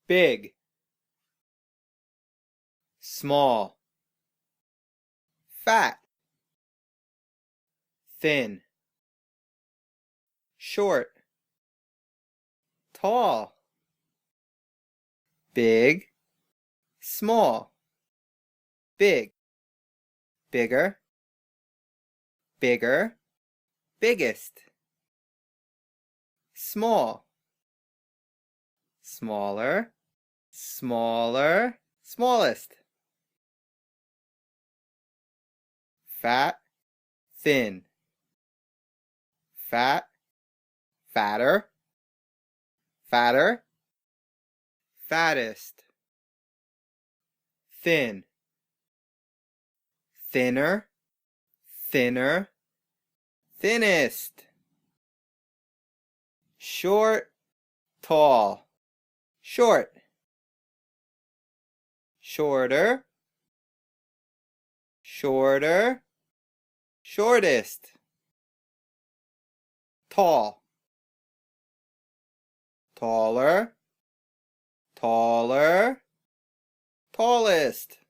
big, small, fat, thin, short, tall, big, small, big, bigger, bigger, biggest, small, smaller, smaller, smallest, fat, thin, fat, fatter, fatter, fattest, thin, thinner, thinner, thinnest, short, tall, short, shorter, shorter, shortest, tall, taller, taller, tallest.